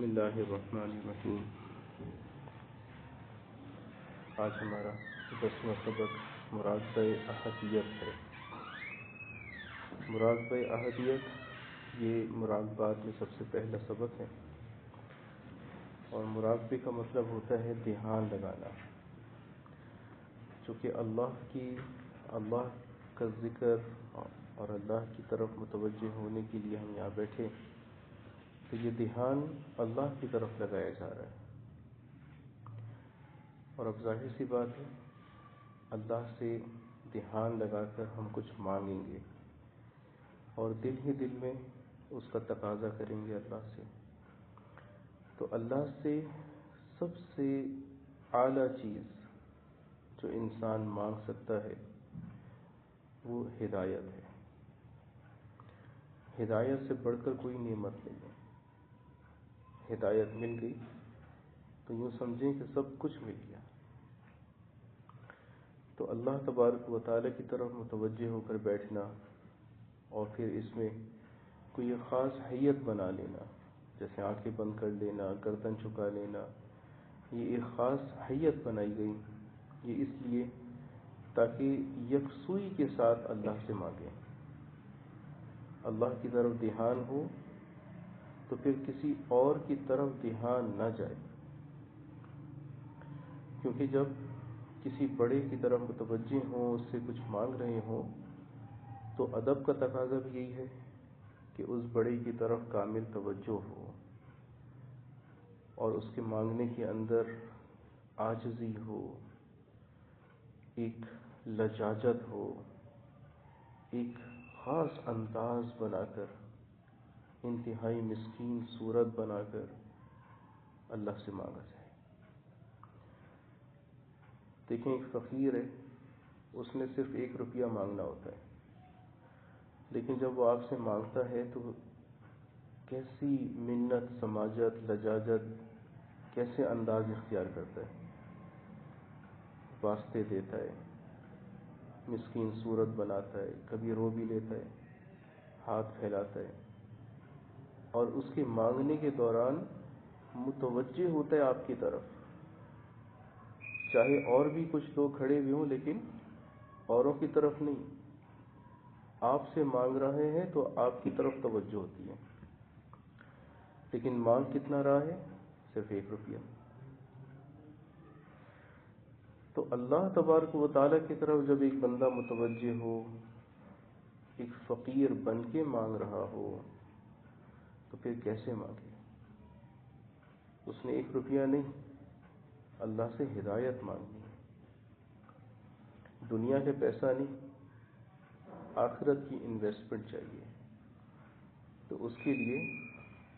بسم اللہ الرحمن الرحیم۔ آج ہمارا 10واں سبق مراقبہ احدیت ہے۔ مراقبہ احدیت یہ مراقبات میں سب سے پہلا سبق ہے، اور مراقبے کا مطلب ہوتا ہے دھیان لگانا۔ چونکہ اللہ کا ذکر اور اللہ کی طرف متوجہ ہونے کے لیے ہم یہاں بیٹھے، تو یہ دھیان اللہ کی طرف لگایا جا رہا ہے۔ اور اب ظاہر سی بات ہے، اللہ سے دھیان لگا کر ہم کچھ مانگیں گے اور دل ہی دل میں اس کا تقاضا کریں گے اللہ سے۔ تو اللہ سے سب سے اعلیٰ چیز جو انسان مانگ سکتا ہے وہ ہدایت ہے۔ ہدایت سے بڑھ کر کوئی نعمت نہیں ہے۔ ہدایت مل گئی تو یوں سمجھیں کہ سب کچھ مل گیا۔ تو اللہ تبارک و تعالیٰ کی طرف متوجہ ہو کر بیٹھنا، اور پھر اس میں کوئی خاص حیت بنا لینا، جیسے آنکھیں بند کر لینا، گردن جھکا لینا، یہ ایک خاص حیت بنائی گئی، یہ اس لیے تاکہ یکسوئی کے ساتھ اللہ سے مانگیں۔ اللہ کی طرف دھیان ہو تو پھر کسی اور کی طرف دھیان نہ جائے، کیونکہ جب کسی بڑے کی طرف متوجہ ہوں، اس سے کچھ مانگ رہے ہوں، تو ادب کا تقاضا بھی یہی ہے کہ اس بڑے کی طرف کامل توجہ ہو، اور اس کے مانگنے کے اندر عاجزی ہو، ایک لجاجت ہو، ایک خاص انداز بنا کر، انتہائی مسکین صورت بنا کر اللہ سے مانگا جائے۔ دیکھیں، ایک فقیر ہے، اس نے صرف 1 روپیہ مانگنا ہوتا ہے، لیکن جب وہ آپ سے مانگتا ہے تو کیسی منت، سماجت، لجاجت، کیسے انداز اختیار کرتا ہے، واسطے دیتا ہے، مسکین صورت بناتا ہے، کبھی رو بھی لیتا ہے، ہاتھ پھیلاتا ہے، اور اس کے مانگنے کے دوران متوجہ ہوتا ہے آپ کی طرف، چاہے اور بھی کچھ لوگ کھڑے ہوئے ہوں، لیکن اوروں کی طرف نہیں، آپ سے مانگ رہے ہیں تو آپ کی طرف توجہ ہوتی ہے۔ لیکن مانگ کتنا رہا ہے؟ صرف 1 روپیہ۔ تو اللہ تبارک و تعالیٰ کی طرف جب ایک بندہ متوجہ ہو، ایک فقیر بن کے مانگ رہا ہو، تو پھر کیسے مانگے؟ اس نے 1 روپیہ نہیں، اللہ سے ہدایت مانگنی ہے، دنیا کے پیسہ نہیں، آخرت کی انویسٹمنٹ چاہیے۔ تو اس کے لیے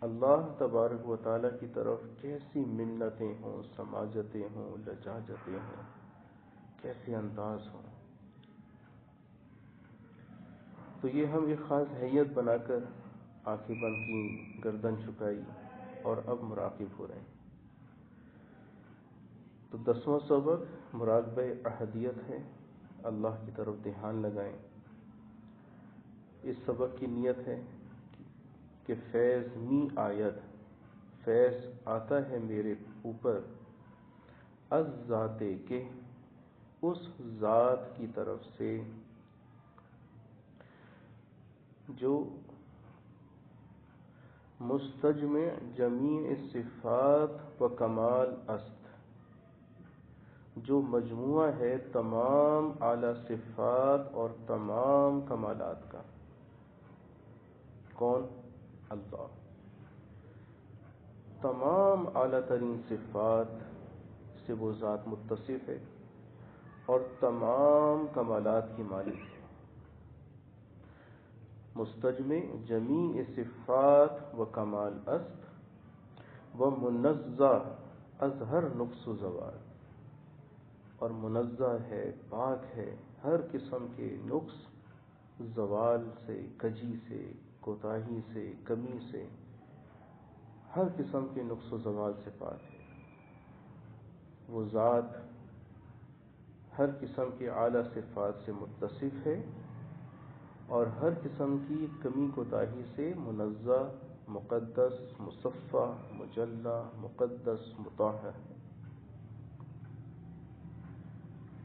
اللہ تبارک و تعالیٰ کی طرف کیسی منتیں ہوں، سماجتیں ہوں، لجاجتیں ہوں، کیسے انداز ہوں، تو یہ ہم ایک خاص حیت بنا کر آنکھیں بند کی، گردن جھکائی، اور اب مراقب ہو رہے ہیں۔ تو 10واں سبق مراقبہ احدیت ہے، اللہ کی طرف دھیان لگائیں۔ اس سبق کی نیت ہے کہ فیض می آیت، فیض آتا ہے میرے اوپر، از ذاتے کے، اس ذات کی طرف سے جو مستجمع جمیع صفات و کمال است، جو مجموعہ ہے تمام اعلیٰ صفات اور تمام کمالات کا۔ کون؟ اللہ۔ تمام اعلیٰ ترین صفات سے وہ ذات متصف ہے، اور تمام کمالات کی مالک ہے۔ مستجمع جمیع صفات و کمال است و منزہ از ہر نقص و زوال، اور منزہ ہے، پاک ہے ہر قسم کے نقص، زوال سے، کجی سے، کوتاہی سے، کمی سے، ہر قسم کے نقص و زوال سے پاک ہے۔ وہ ذات ہر قسم کے اعلیٰ صفات سے متصف ہے، اور ہر قسم کی کمی کوتاہی سے منزہ مقدس، مصفح، مجلہ، مقدس، مطہر،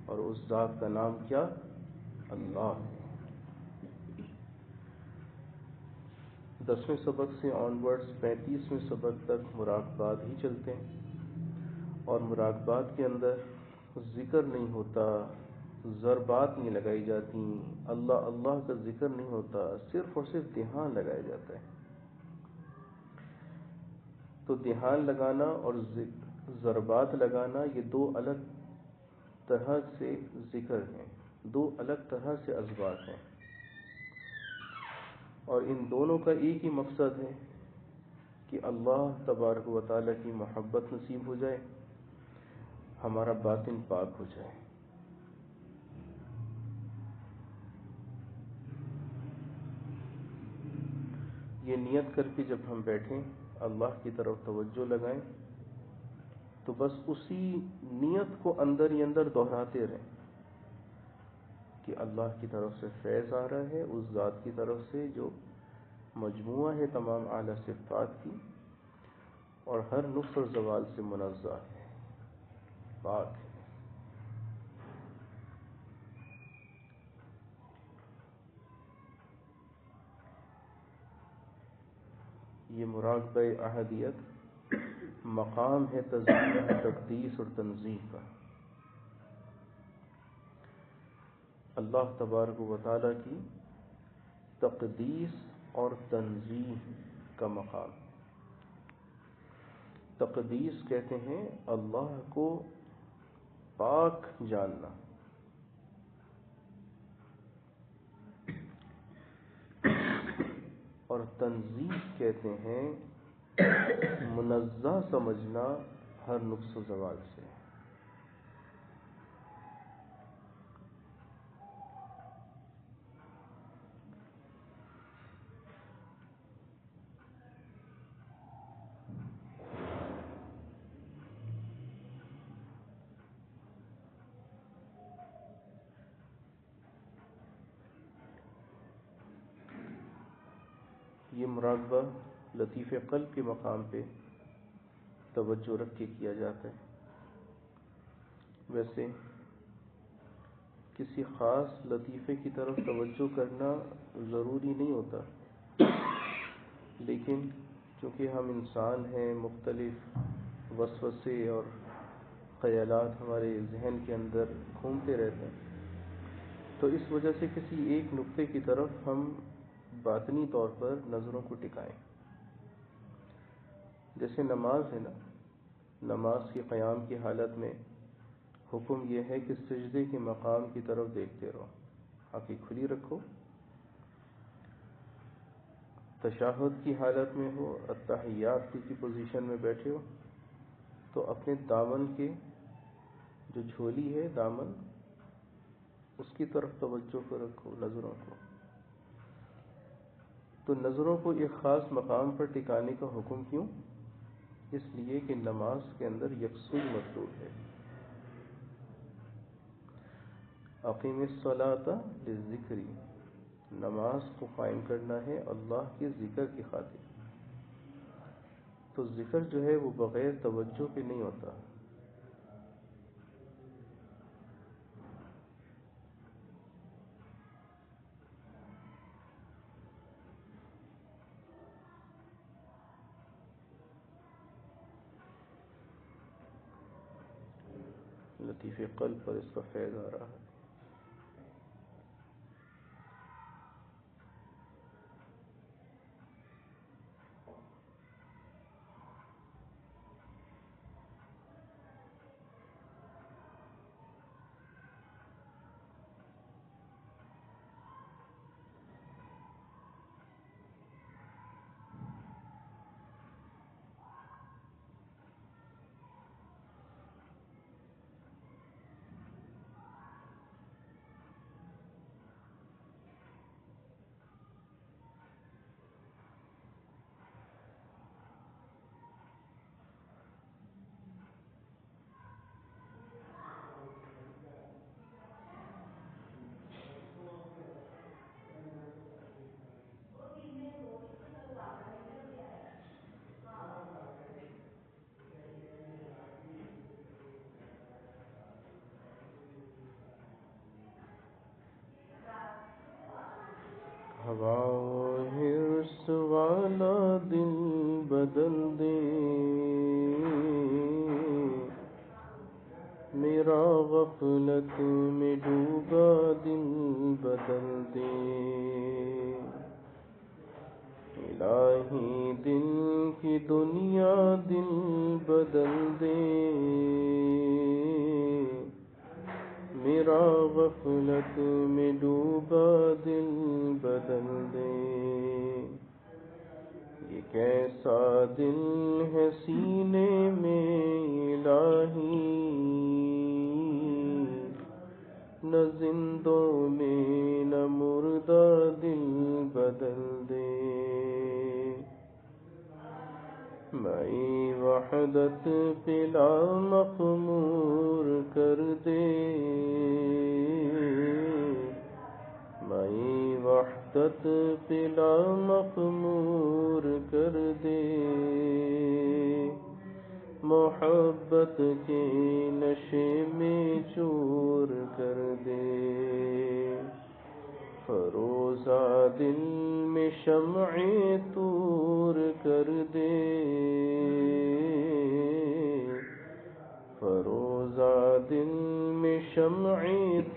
اور اس ذات کا نام کیا؟ اللہ۔ 10ویں سبق سے آنورڈز 35ویں سبق تک مراقبات ہی چلتے ہیں، اور مراقبات کے اندر ذکر نہیں ہوتا، ضربات نہیں لگائی جاتی، اللہ اللہ کا ذکر نہیں ہوتا، صرف اور صرف دھیان لگایا جاتا ہے۔ تو دھیان لگانا اور ضربات لگانا یہ دو الگ طرح سے ذکر ہیں، دو الگ طرح سے اذکار ہیں، اور ان دونوں کا ایک ہی مقصد ہے کہ اللہ تبارک و تعالیٰ کی محبت نصیب ہو جائے، ہمارا باطن پاک ہو جائے۔ یہ نیت کر کے جب ہم بیٹھیں، اللہ کی طرف توجہ لگائیں، تو بس اسی نیت کو اندر ہی اندر دہراتے رہیں کہ اللہ کی طرف سے فیض آ رہا ہے، اس ذات کی طرف سے جو مجموعہ ہے تمام اعلیٰ صفات کی، اور ہر نقص اور زوال سے منزہ ہے، پاک ہے۔ یہ مراقبہ احدیت مقام ہے تسبیح، تقدیس اور تنزیہ کا۔ اللہ تبارک و تعالیٰ کی تقدیس اور تنزیہ کا مقام۔ تقدیس کہتے ہیں اللہ کو پاک جاننا، اور تنزیہ کہتے ہیں منزہ سمجھنا ہر نقص و زوال سے۔ یہ مراقبہ لطیف قلب کے مقام پہ توجہ رکھ کے کیا جاتا ہے۔ ویسے کسی خاص لطیفے کی طرف توجہ کرنا ضروری نہیں ہوتا، لیکن چونکہ ہم انسان ہیں، مختلف وسوسے اور خیالات ہمارے ذہن کے اندر گھومتے رہتے ہیں، تو اس وجہ سے کسی ایک نقطے کی طرف ہم باطنی طور پر نظروں کو ٹکائیں۔ جیسے نماز ہے نا، نماز کے قیام کی حالت میں حکم یہ ہے کہ سجدے کے مقام کی طرف دیکھتے رہو، آنکھیں کھلی رکھو۔ تشہد کی حالت میں ہو، التحیات کی پوزیشن میں بیٹھے ہو، تو اپنے دامن کے جو جھولی ہے، دامن، اس کی طرف توجہ کو رکھو، نظروں کو۔ تو نظروں کو ایک خاص مقام پر ٹکانے کا حکم کیوں؟ اس لیے کہ نماز کے اندر یکسوئی مطلوب ہے۔ اقیم الصلاۃ للذکر، نماز کو قائم کرنا ہے اللہ کے ذکر کی خاطر۔ تو ذکر جو ہے وہ بغیر توجہ کے نہیں ہوتا۔ لطیف قلب پر اس کا فیض آ رہا ہے۔ ہوا و حرص والا دل بدل دے، میرا غفلت میں ڈوبا دل بدل دے۔ الہی دل کی دنیا دل بدل دے، میرا غفلت میں ڈوبا دل بدل دے۔ یہ کیسا دل ہے سینے میں الہی، نہ زندوں میں نہ مردہ دل بدل دے۔ مئی وحدت پہ لامخمور کر دے، مئی وحدت پہ لامخمور کر دے۔ محبت کے نشے میں چور کر دے، فروزہ دل میں شمع طور کر دے، فروزہ دل میں شمع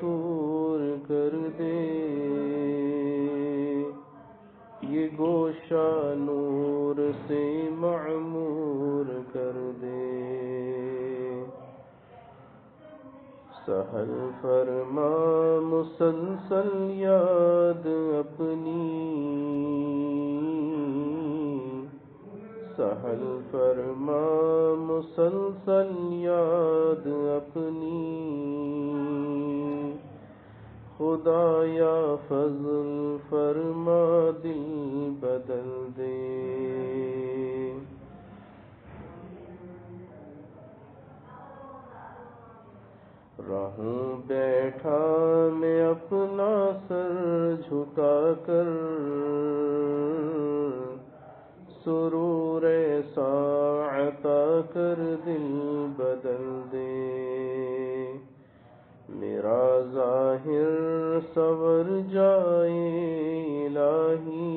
طور کر دے۔ یہ گوشہ نور سے معمور کر دے، سہل فرما مسلسل یاد اپنی، سہل فرما مسلسل یاد اپنی۔ خدایا فضل فرما دل بدل دے، رہوں بیٹھا میں اپنا سر جھکا کر، سرور ایسا عطا کر دل بدل دے۔ میرا ظاہر سنور جائے الہی،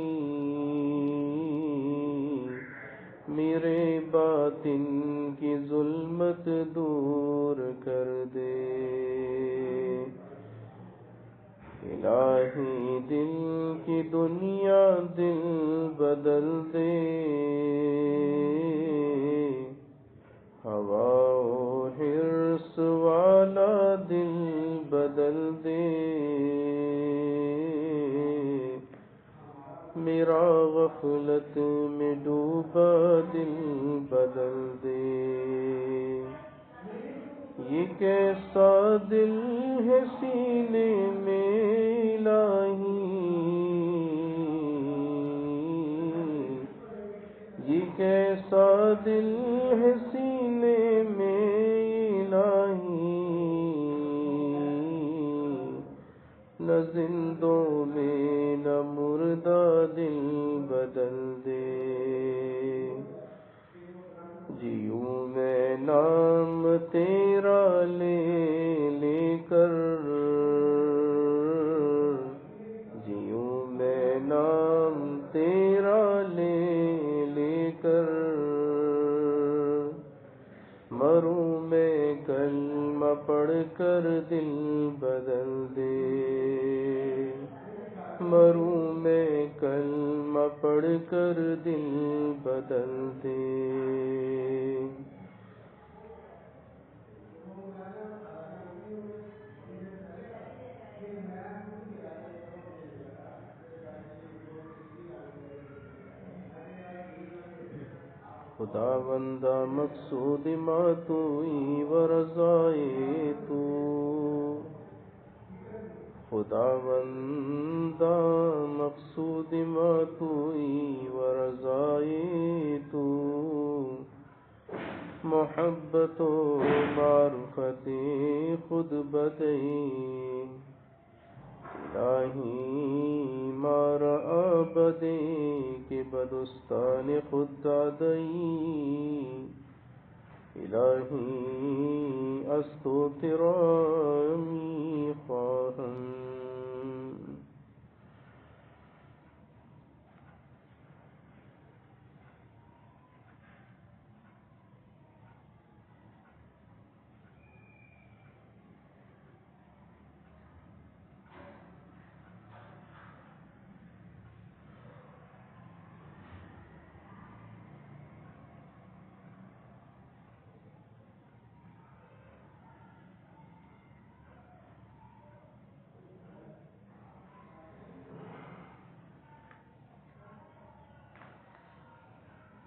میرے باطن کی ظلمت دور کر دے۔ الہی دل کی دنیا دل بدل دے، ہوا و حرص والا دل بدل دے، میرا غفلت میں ڈوبا دل بدل دے۔ یہ کیسا دل ہے سینے میں الہی، یہ کیسا دل ہے سینے میں الہی، نہ زندوں میں نہ مردہ دل بدل دے۔ جیوں میں نام تیرا لے لے کر، جیوں میں نام تیرا لے لے کر، مروں میں کلمہ پڑھ کر دل بدل دے، مروں میں کلمہ پڑھ کر دل بدل دے۔ خداوندہ مقصود ما توئی و رضائے تو، خداوندہ مقصود ما توئی و رضائے تو، محبت و معرفت خود بدئی، الہی مارا بدے کے بدستان خود دادئی، الہی از تو تیرا می خواہم۔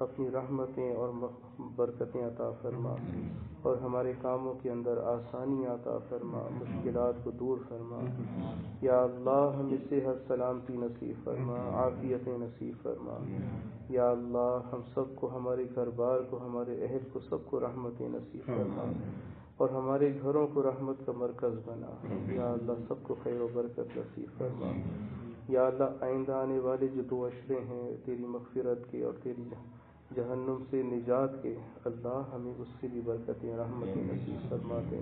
اپنی رحمتیں اور برکتیں عطا فرما، اور ہمارے کاموں کے اندر آسانی عطا فرما، مشکلات کو دور فرما۔ یا اللہ ہمیں صحت سلامتی نصیب فرما، عافیتیں نصیب فرما۔ یا اللہ ہم سب کو، ہمارے گھر بار کو، ہمارے اہل کو، سب کو رحمتیں نصیب فرما، اور ہمارے گھروں کو رحمت کا مرکز بنا۔ یا اللہ سب کو خیر و برکت نصیب فرما۔ یا اللہ آئندہ آنے والے جو 2 عشرے ہیں تیری مغفرت کے اور تیری جہنم سے نجات کے، اللہ ہمیں اس سے بھی برکتیں رحمتیں نصیب فرما دے،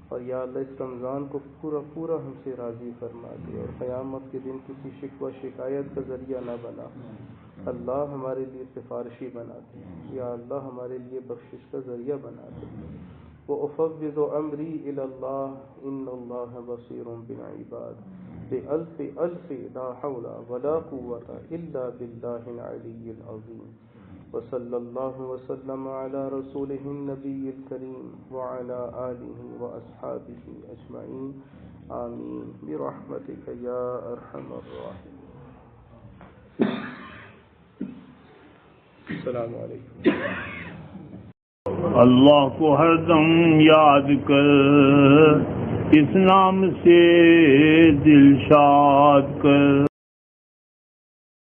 اور یا اللہ اس رمضان کو پورا پورا ہم سے راضی فرما دے، اور قیامت کے دن کسی شکوہ شکایت کا ذریعہ نہ بنا، اللہ ہمارے لیے سفارشی بنا دے، یا اللہ ہمارے لیے بخشش کا ذریعہ بنا دے۔ وَأُفَوِّضُ أَمْرِي إِلَى اللَّهِ إِنَّ اللَّهَ بَصِيرٌ بِالْعِبَادِ بِأَلْفِ لَا حَوْلَ وَلَا قُوَّةَ إِلَّا بِاللَّهِ الْعَلِيِّ الْعَظِيمِ وصلی اللہ وسلم علی رسولہ النبی الکریم وعلی آلہ واصحابہ اجمعین آمین برحمتک یا ارحم الراحمین۔ السلام علیکم۔ اللہ کو ہر دم یاد کر، اس نام سے دل شاد کر۔